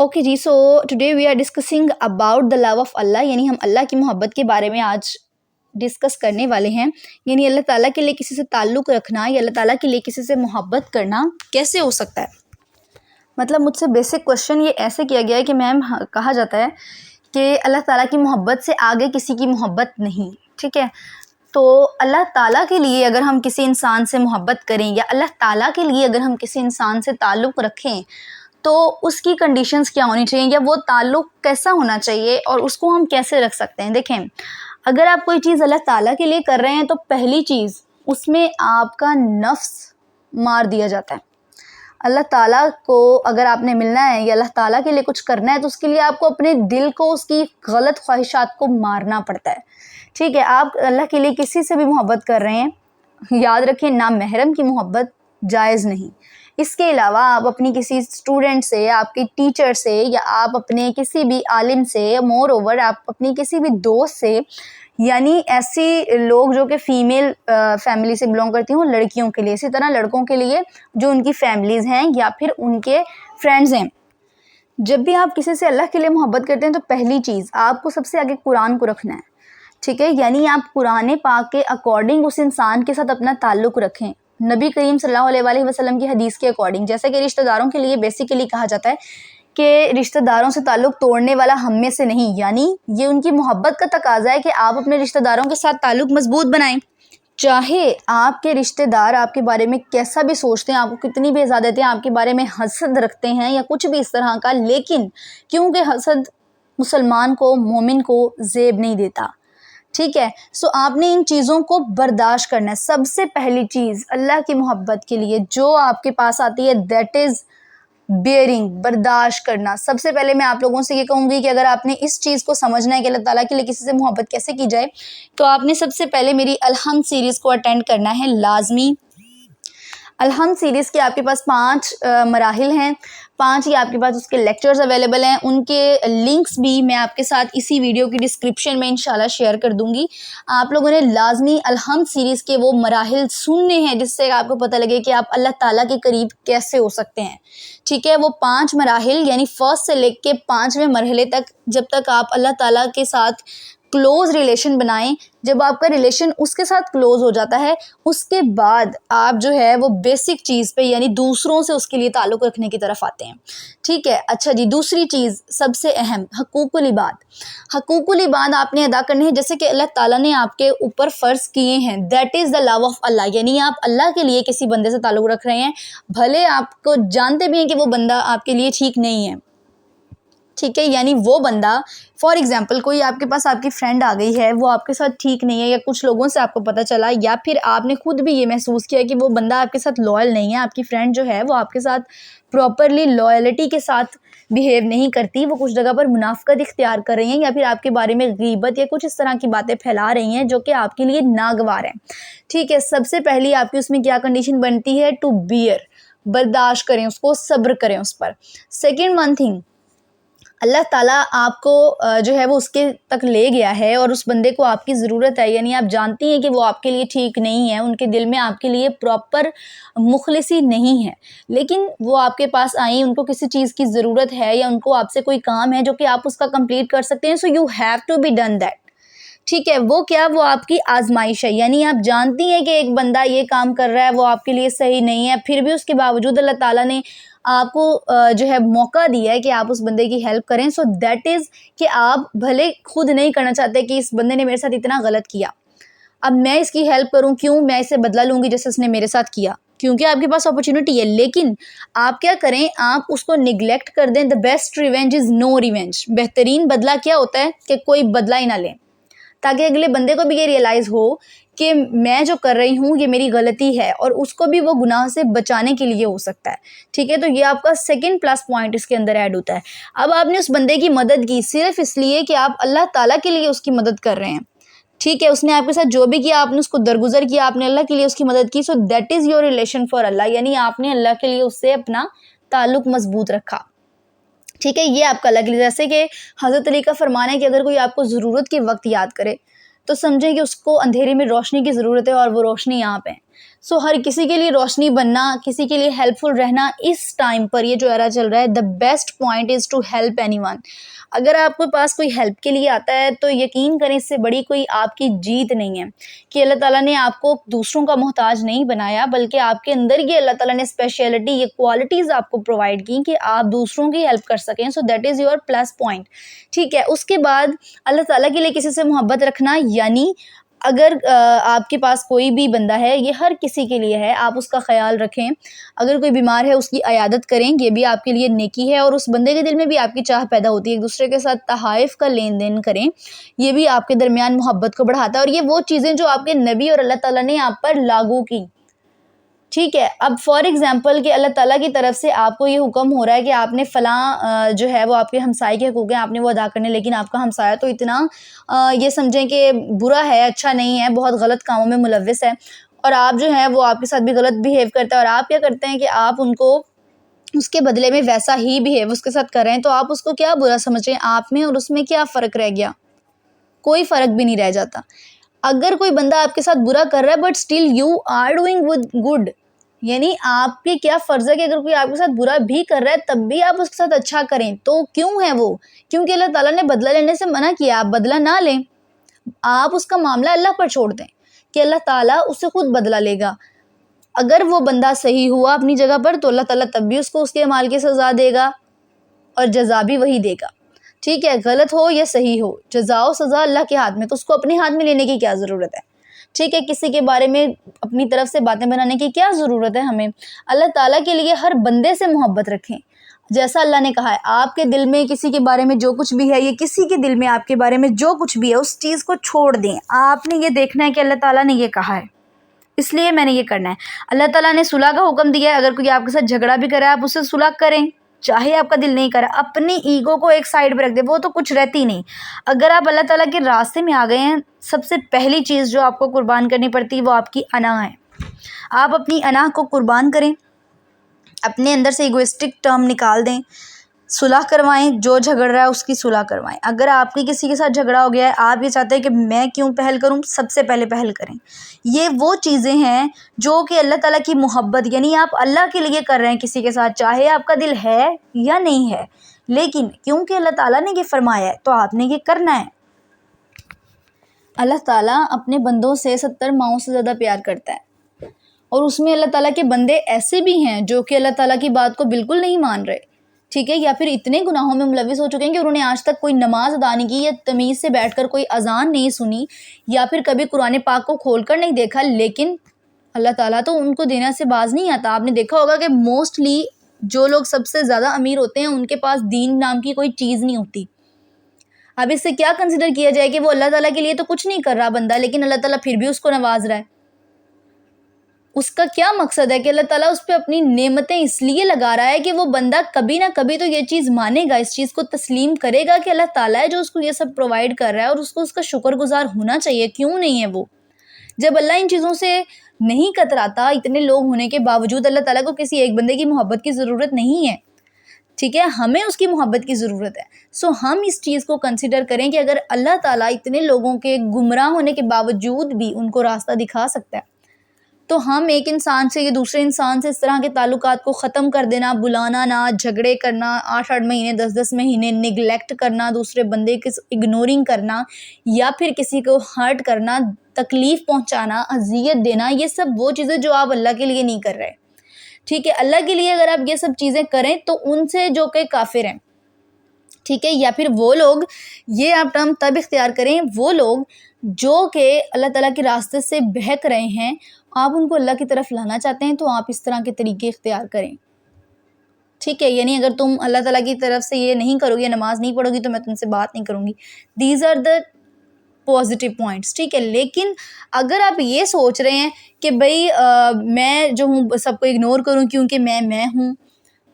Okay جی، so today we are discussing about the love of Allah, یعنی ہم اللہ کی محبت کے بارے میں آج ڈسکس کرنے والے ہیں. یعنی اللہ تعالیٰ کے لیے کسی سے تعلق رکھنا یا اللہ تعالیٰ کے لیے کسی سے محبت کرنا کیسے ہو سکتا ہے. مطلب مجھ سے بیسک کوشچن یہ ایسے کیا گیا ہے کہ میم کہا جاتا ہے کہ اللہ تعالیٰ کی محبت سے آگے کسی کی محبت نہیں. ٹھیک ہے، تو اللہ تعالیٰ کے لیے اگر ہم کسی انسان سے محبت کریں یا اللہ تعالیٰ کے لیے اگر ہم کسی انسان سے تعلق رکھیں تو اس کی کنڈیشنز کیا ہونی چاہیے یا وہ تعلق کیسا ہونا چاہیے اور اس کو ہم کیسے رکھ سکتے ہیں. دیکھیں، اگر آپ کوئی چیز اللہ تعالیٰ کے لیے کر رہے ہیں تو پہلی چیز اس میں آپ کا نفس مار دیا جاتا ہے. اللہ تعالیٰ کو اگر آپ نے ملنا ہے یا اللہ تعالیٰ کے لیے کچھ کرنا ہے تو اس کے لیے آپ کو اپنے دل کو اس کی غلط خواہشات کو مارنا پڑتا ہے. ٹھیک ہے، آپ اللہ کے لیے کسی سے بھی محبت کر رہے ہیں، یاد رکھیں نامحرم کی محبت جائز نہیں. اس کے علاوہ آپ اپنی کسی اسٹوڈنٹ سے، آپ کے ٹیچر سے یا آپ اپنے کسی بھی عالم سے، مور اوور آپ اپنی کسی بھی دوست سے، یعنی ایسی لوگ جو کہ فیمیل فیملی سے بلونگ کرتی ہوں لڑکیوں کے لیے، اسی طرح لڑکوں کے لیے جو ان کی فیملیز ہیں یا پھر ان کے فرینڈز ہیں، جب بھی آپ کسی سے اللہ کے لیے محبت کرتے ہیں تو پہلی چیز آپ کو سب سے آگے قرآن کو رکھنا ہے. ٹھیک ہے، یعنی آپ قرآن پاک کے اکارڈنگ اس انسان کے ساتھ اپنا تعلق رکھیں، نبی کریم صلی اللہ علیہ وآلہ وسلم کی حدیث کے اکارڈنگ. جیسے کہ رشتہ داروں کے لیے بیسیکلی کہا جاتا ہے کہ رشتہ داروں سے تعلق توڑنے والا ہم میں سے نہیں، یعنی یہ ان کی محبت کا تقاضا ہے کہ آپ اپنے رشتہ داروں کے ساتھ تعلق مضبوط بنائیں. چاہے آپ کے رشتہ دار آپ کے بارے میں کیسا بھی سوچتے ہیں، آپ کو کتنی بھی اجازت دیتے ہیں، آپ کے بارے میں حسد رکھتے ہیں یا کچھ بھی اس طرح کا، لیکن کیونکہ حسد مسلمان کو، مومن کو زیب نہیں دیتا. ٹھیک ہے، سو آپ نے ان چیزوں کو برداشت کرنا ہے. سب سے پہلی چیز اللہ کی محبت کے لیے جو آپ کے پاس آتی ہے دیٹ از بیئرنگ، برداشت کرنا. سب سے پہلے میں آپ لوگوں سے یہ کہوں گی کہ اگر آپ نے اس چیز کو سمجھنا ہے کہ اللہ تعالیٰ کے لیے کسی سے محبت کیسے کی جائے تو آپ نے سب سے پہلے میری الحمد سیریز کو اٹینڈ کرنا ہے لازمی. الحمد سیریز کے آپ کے پاس 5 مراحل ہیں، 5 ہی آپ کے پاس اس کے لیکچرز اویلیبل ہیں. ان کے لنکس بھی میں آپ کے ساتھ اسی ویڈیو کی ڈسکرپشن میں انشاءاللہ شیئر کر دوں گی. آپ لوگوں نے لازمی الحمد سیریز کے وہ مراحل سننے ہیں جس سے آپ کو پتہ لگے کہ آپ اللہ تعالیٰ کے قریب کیسے ہو سکتے ہیں. ٹھیک ہے، وہ 5 مراحل یعنی فرسٹ سے لے کے 5ویں مرحلے تک، جب تک آپ اللہ تعالیٰ کے ساتھ کلوز ریلیشن بنائیں، جب آپ کا ریلیشن اس کے ساتھ کلوز ہو جاتا ہے اس کے بعد آپ جو ہے وہ بیسک چیز پہ یعنی دوسروں سے اس کے لیے تعلق رکھنے کی طرف آتے ہیں. ٹھیک ہے، اچھا جی، دوسری چیز سب سے اہم حقوق العباد. حقوق العباد آپ نے ادا کرنے ہیں جیسے کہ اللہ تعالیٰ نے آپ کے اوپر فرض کیے ہیں. That is the love of Allah, یعنی آپ اللہ کے لیے کسی بندے سے تعلق رکھ رہے ہیں بھلے آپ کو جانتے بھی ہیں کہ وہ بندہ آپ کے لیے ٹھیک نہیں ہے. ٹھیک ہے، یعنی وہ بندہ فار ایگزامپل کوئی آپ کے پاس آپ کی فرینڈ آ گئی ہے، وہ آپ کے ساتھ ٹھیک نہیں ہے یا کچھ لوگوں سے آپ کو پتہ چلا یا پھر آپ نے خود بھی یہ محسوس کیا کہ وہ بندہ آپ کے ساتھ لوئل نہیں ہے، آپ کی فرینڈ جو ہے وہ آپ کے ساتھ پراپرلی لوئلٹی کے ساتھ بیہیو نہیں کرتی، وہ کچھ جگہ پر منافقت اختیار کر رہی ہیں یا پھر آپ کے بارے میں غیبت یا کچھ اس طرح کی باتیں پھیلا رہی ہیں جو کہ آپ کے لیے ناگوار ہیں. ٹھیک ہے، سب سے پہلی آپ کی اس میں کیا کنڈیشن بنتی ہے؟ ٹو بیئر، برداشت کریں اس کو، صبر کریں اس پر. سیکنڈ ون تھنگ، اللہ تعالیٰ آپ کو جو ہے وہ اس کے تک لے گیا ہے اور اس بندے کو آپ کی ضرورت ہے، یعنی آپ جانتی ہیں کہ وہ آپ کے لیے ٹھیک نہیں ہے، ان کے دل میں آپ کے لیے پراپر مخلصی نہیں ہے، لیکن وہ آپ کے پاس آئیں، ان کو کسی چیز کی ضرورت ہے یا ان کو آپ سے کوئی کام ہے جو کہ آپ اس کا کمپلیٹ کر سکتے ہیں. So you have to be done that. ٹھیک ہے، وہ کیا؟ وہ آپ کی آزمائش ہے، یعنی آپ جانتی ہیں کہ ایک بندہ یہ کام کر رہا ہے وہ آپ کے لیے صحیح نہیں ہے، پھر بھی اس کے باوجود اللہ تعالیٰ نے آپ کو جو ہے موقع دیا ہے کہ آپ اس بندے کی ہیلپ کریں. سو دیٹ از کہ آپ بھلے خود نہیں کرنا چاہتے کہ اس بندے نے میرے ساتھ اتنا غلط کیا، اب میں اس کی ہیلپ کروں، کیوں؟ میں اسے بدلہ لوں گی جیسے اس نے میرے ساتھ کیا، کیونکہ آپ کے پاس اپرچونٹی ہے. لیکن آپ کیا کریں؟ آپ اس کو نگلیکٹ کر دیں. The best revenge is no revenge. بہترین بدلہ کیا ہوتا ہے کہ کوئی بدلہ ہی نہ لیں، تاکہ اگلے بندے کو بھی یہ ریئلائز ہو کہ میں جو کر رہی ہوں یہ میری غلطی ہے اور اس کو بھی وہ گناہ سے بچانے کے لیے ہو سکتا ہے. ٹھیک ہے، تو یہ آپ کا سیکنڈ پلس پوائنٹ اس کے اندر ایڈ ہوتا ہے. اب آپ نے اس بندے کی مدد کی صرف اس لیے کہ آپ اللہ تعالیٰ کے لیے اس کی مدد کر رہے ہیں. ٹھیک ہے، اس نے آپ کے ساتھ جو بھی کیا آپ نے اس کو درگزر کیا، آپ نے اللہ کے لیے اس کی مدد کی. So that is your relation for Allah, یعنی آپ نے اللہ کے لیے اس سے اپنا تعلق مضبوط رکھا. ٹھیک ہے، یہ آپ کا الگ. جیسے کہ حضرت علی کا فرمان ہے کہ اگر کوئی آپ کو ضرورت کے وقت یاد کرے تو سمجھیں کہ اس کو اندھیرے میں روشنی کی ضرورت ہے اور وہ روشنی آپ ہیں. سو ہر کسی کے لیے روشنی بننا، کسی کے لیے ہیلپ فل رہنا اس ٹائم پر، یہ جو ایرا چل رہا ہے، the best point is to help anyone. اگر آپ کے پاس کوئی ہیلپ کے لیے آتا ہے تو یقین کریں اس سے بڑی کوئی آپ کی جیت نہیں ہے کہ اللہ تعالیٰ نے آپ کو دوسروں کا محتاج نہیں بنایا، بلکہ آپ کے اندر یہ اللہ تعالیٰ نے اسپیشلٹی، یہ کوالٹیز آپ کو پرووائڈ کی کہ آپ دوسروں کی ہیلپ کر سکیں. سو that is your plus point. ٹھیک ہے. اس کے بعد اللہ تعالیٰ کے لیے کسی سے محبت رکھنا، یعنی اگر آپ کے پاس کوئی بھی بندہ ہے، یہ ہر کسی کے لیے ہے، آپ اس کا خیال رکھیں. اگر کوئی بیمار ہے اس کی عیادت کریں، یہ بھی آپ کے لیے نیکی ہے، اور اس بندے کے دل میں بھی آپ کی چاہ پیدا ہوتی ہے. ایک دوسرے کے ساتھ تحائف کا لین دین کریں، یہ بھی آپ کے درمیان محبت کو بڑھاتا ہے. اور یہ وہ چیزیں جو آپ کے نبی اور اللہ تعالیٰ نے آپ پر لاگو کی. ٹھیک ہے. اب فار ایگزامپل کہ اللہ تعالیٰ کی طرف سے آپ کو یہ حکم ہو رہا ہے کہ آپ نے فلاں جو ہے وہ آپ کے ہمسائے کے حقوق ہیں، آپ نے وہ ادا کرنے، لیکن آپ کا ہمسایہ تو اتنا یہ سمجھیں کہ برا ہے، اچھا نہیں ہے، بہت غلط کاموں میں ملوث ہے، اور آپ جو ہے وہ آپ کے ساتھ بھی غلط بیہیو کرتا ہے، اور آپ کیا کرتے ہیں کہ آپ ان کو اس کے بدلے میں ویسا ہی بیہیو اس کے ساتھ کر رہے ہیں. تو آپ اس کو کیا برا سمجھ رہے ہیں؟ آپ میں اور اس میں کیا فرق رہ گیا؟ کوئی فرق بھی نہیں رہ جاتا. اگر کوئی بندہ آپ کے ساتھ برا کر رہا ہے but still you are doing good, یعنی آپ کے کیا فرض ہے کہ اگر کوئی آپ کے ساتھ برا بھی کر رہا ہے تب بھی آپ اس کے ساتھ اچھا کریں. تو کیوں ہے وہ؟ کیونکہ اللہ تعالیٰ نے بدلہ لینے سے منع کیا. آپ بدلہ نہ لیں، آپ اس کا معاملہ اللہ پر چھوڑ دیں کہ اللہ تعالیٰ اس سے خود بدلہ لے گا. اگر وہ بندہ صحیح ہوا اپنی جگہ پر تو اللہ تعالیٰ تب بھی اس کو اس کے اعمال کی سزا دے گا، اور جزا بھی وہی دے گا. ٹھیک ہے. غلط ہو یا صحیح ہو، جزا و سزا اللہ کے ہاتھ میں، تو اس کو اپنے ہاتھ میں لینے کی کیا ضرورت ہے؟ ٹھیک ہے. کسی کے بارے میں اپنی طرف سے باتیں بنانے کی کیا ضرورت ہے ہمیں؟ اللہ تعالیٰ کے لیے ہر بندے سے محبت رکھیں. جیسا اللہ نے کہا ہے، آپ کے دل میں کسی کے بارے میں جو کچھ بھی ہے، یہ کسی کے دل میں آپ کے بارے میں جو کچھ بھی ہے، اس چیز کو چھوڑ دیں. آپ نے یہ دیکھنا ہے کہ اللہ تعالیٰ نے یہ کہا ہے، اس لیے میں نے یہ کرنا ہے. اللہ تعالیٰ نے صلح کا حکم دیا ہے. اگر کوئی آپ کے ساتھ جھگڑا بھی کرے آپ اس سے صلح کریں، چاہے آپ کا دل نہیں کرا. اپنی ایگو کو ایک سائڈ پہ رکھ دیں، وہ تو کچھ رہتی نہیں. اگر آپ اللہ تعالیٰ کے راستے میں آ گئے ہیں، سب سے پہلی چیز جو آپ کو قربان کرنی پڑتی ہے وہ آپ کی انا ہے. آپ اپنی انا کو قربان کریں، اپنے اندر سے ایگوئسٹک ٹرم نکال دیں، صلح کروائیں. جو جھگڑ رہا ہے اس کی صلح کروائیں. اگر آپ کی کسی کے ساتھ جھگڑا ہو گیا ہے، آپ یہ چاہتے ہیں کہ میں کیوں پہل کروں، سب سے پہلے پہل کریں. یہ وہ چیزیں ہیں جو کہ اللہ تعالیٰ کی محبت، یعنی آپ اللہ کے لیے کر رہے ہیں کسی کے ساتھ، چاہے آپ کا دل ہے یا نہیں ہے، لیکن کیونکہ اللہ تعالیٰ نے یہ فرمایا ہے تو آپ نے یہ کرنا ہے. اللہ تعالیٰ اپنے بندوں سے 70 ماؤں سے زیادہ پیار کرتا ہے، اور اس میں اللہ تعالیٰ کے بندے ایسے بھی ہیں جو کہ اللہ تعالیٰ کی بات کو بالکل نہیں مان رہے. ٹھیک ہے. یا پھر اتنے گناہوں میں ملوث ہو چکے ہیں کہ انہوں نے آج تک کوئی نماز ادا نہیں کی، یا تمیز سے بیٹھ کر کوئی اذان نہیں سنی، یا پھر کبھی قرآن پاک کو کھول کر نہیں دیکھا. لیکن اللہ تعالیٰ تو ان کو دینے سے باز نہیں آتا. آپ نے دیکھا ہوگا کہ موسٹلی جو لوگ سب سے زیادہ امیر ہوتے ہیں ان کے پاس دین نام کی کوئی چیز نہیں ہوتی. اب اس سے کیا کنسیڈر کیا جائے کہ وہ اللہ تعالیٰ کے لیے تو کچھ نہیں کر رہا بندہ، لیکن اللہ تعالیٰ پھر بھی اس کو نواز رہا ہے. اس کا کیا مقصد ہے کہ اللہ تعالیٰ اس پہ اپنی نعمتیں اس لیے لگا رہا ہے کہ وہ بندہ کبھی نہ کبھی تو یہ چیز مانے گا، اس چیز کو تسلیم کرے گا کہ اللہ تعالیٰ ہے جو اس کو یہ سب پرووائڈ کر رہا ہے، اور اس کو اس کا شکر گزار ہونا چاہیے. کیوں نہیں ہے وہ؟ جب اللہ ان چیزوں سے نہیں کتراتا، اتنے لوگ ہونے کے باوجود اللہ تعالیٰ کو کسی ایک بندے کی محبت کی ضرورت نہیں ہے. ٹھیک ہے. ہمیں اس کی محبت کی ضرورت ہے. سو ہم اس چیز کو کنسیڈر کریں کہ اگر اللہ تعالیٰ اتنے لوگوں کے گمراہ ہونے کے باوجود بھی ان کو راستہ دکھا سکتا ہے، تو ہم ایک انسان سے یا دوسرے انسان سے اس طرح کے تعلقات کو ختم کر دینا، بلانا نہ، جھگڑے کرنا، 8-8 مہینے 10-10 مہینے نگلیکٹ کرنا، دوسرے بندے کی اگنورنگ کرنا، یا پھر کسی کو ہرٹ کرنا، تکلیف پہنچانا، اذیت دینا، یہ سب وہ چیزیں جو آپ اللہ کے لیے نہیں کر رہے. ٹھیک ہے. اللہ کے لیے اگر آپ یہ سب چیزیں کریں تو ان سے جو کہ کافر ہیں، ٹھیک ہے، یا پھر وہ لوگ، یہ آپ ٹرم تب اختیار کریں، وہ لوگ جو کہ اللہ تعالیٰ کے راستے سے بہک رہے ہیں، آپ ان کو اللہ کی طرف لانا چاہتے ہیں تو آپ اس طرح کے طریقے اختیار کریں. ٹھیک ہے. یعنی اگر تم اللہ تعالیٰ کی طرف سے یہ نہیں کرو گے، نماز نہیں پڑھو گی، تو میں تم سے بات نہیں کروں گی. These are the positive points. ٹھیک ہے. لیکن اگر آپ یہ سوچ رہے ہیں کہ بھئی میں جو ہوں سب کو اگنور کروں کیونکہ میں ہوں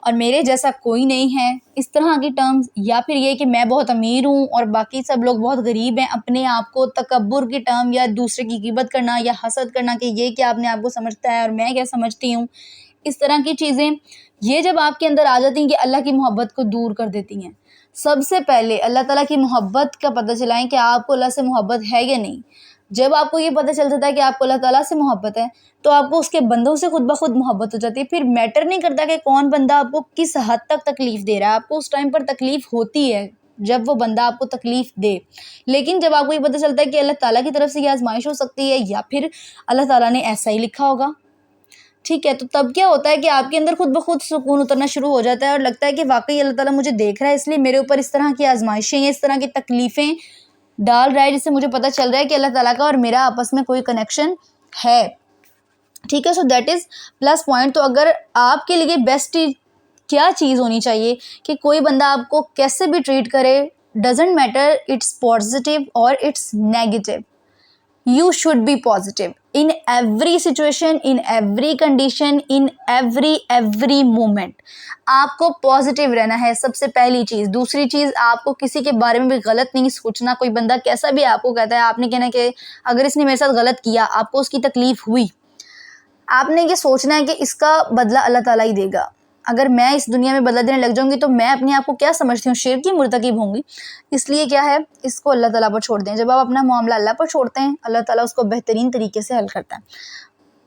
اور میرے جیسا کوئی نہیں ہے، اس طرح کی ٹرمز، یا پھر یہ کہ میں بہت امیر ہوں اور باقی سب لوگ بہت غریب ہیں، اپنے آپ کو تکبر کی ٹرم، یا دوسرے کی غیبت کرنا یا حسد کرنا کہ یہ کیا اپنے آپ کو سمجھتا ہے اور میں کیا سمجھتی ہوں، اس طرح کی چیزیں، یہ جب آپ کے اندر آ جاتی ہیں کہ اللہ کی محبت کو دور کر دیتی ہیں. سب سے پہلے اللہ تعالیٰ کی محبت کا پتہ چلائیں کہ آپ کو اللہ سے محبت ہے یا نہیں. جب آپ کو یہ پتہ چل جاتا ہے کہ آپ کو اللہ تعالیٰ سے محبت ہے تو آپ کو اس کے بندوں سے خود بخود محبت ہو جاتی ہے. پھر میٹر نہیں کرتا کہ کون بندہ آپ کو کس حد تک تکلیف دے رہا ہے, آپ کو اس ٹائم پر تکلیف ہوتی ہے جب وہ بندہ آپ کو تکلیف دے, لیکن جب آپ کو یہ پتہ چلتا ہے کہ اللہ تعالیٰ کی طرف سے یہ آزمائش ہو سکتی ہے یا پھر اللہ تعالیٰ نے ایسا ہی لکھا ہوگا, ٹھیک ہے, تو تب کیا ہوتا ہے کہ آپ کے اندر خود بخود سکون اترنا شروع ہو جاتا ہے اور لگتا ہے کہ واقعی اللہ تعالیٰ مجھے دیکھ رہا ہے, اس لیے میرے اوپر اس طرح کی آزمائشیں یا اس طرح کی تکلیفیں ڈال رہا ہے جس سے مجھے پتہ چل رہا ہے کہ اللہ تعالیٰ کا اور میرا آپس میں کوئی کنیکشن ہے, ٹھیک ہے. سو دیٹ از پلس پوائنٹ. تو اگر آپ کے لیے بیسٹ کیا چیز ہونی چاہیے کہ کوئی بندہ آپ کو کیسے بھی ٹریٹ کرے, ڈزنٹ میٹر اٹس پازیٹیو اور it's negative, you should be positive in every situation, in every condition, in every moment. آپ کو پازیٹیو رہنا ہے سب سے پہلی چیز. دوسری چیز, آپ کو کسی کے بارے میں بھی غلط نہیں سوچنا. کوئی بندہ کیسا بھی آپ کو کہتا ہے, آپ نے کہنا کہ اگر اس نے میرے ساتھ غلط کیا, آپ کو اس کی تکلیف ہوئی, آپ نے یہ سوچنا ہے کہ اس کا بدلہ اللہ تعالیٰ ہی دے گا. اگر میں اس دنیا میں بدلہ دینے لگ جاؤں گی تو میں اپنے آپ کو کیا سمجھتی ہوں, شرک کی مرتکب ہوں گی. اس لیے کیا ہے, اس کو اللہ تعالیٰ پر چھوڑ دیں. جب آپ اپنا معاملہ اللہ پر چھوڑتے ہیں, اللہ تعالیٰ اس کو بہترین طریقے سے حل کرتا ہے.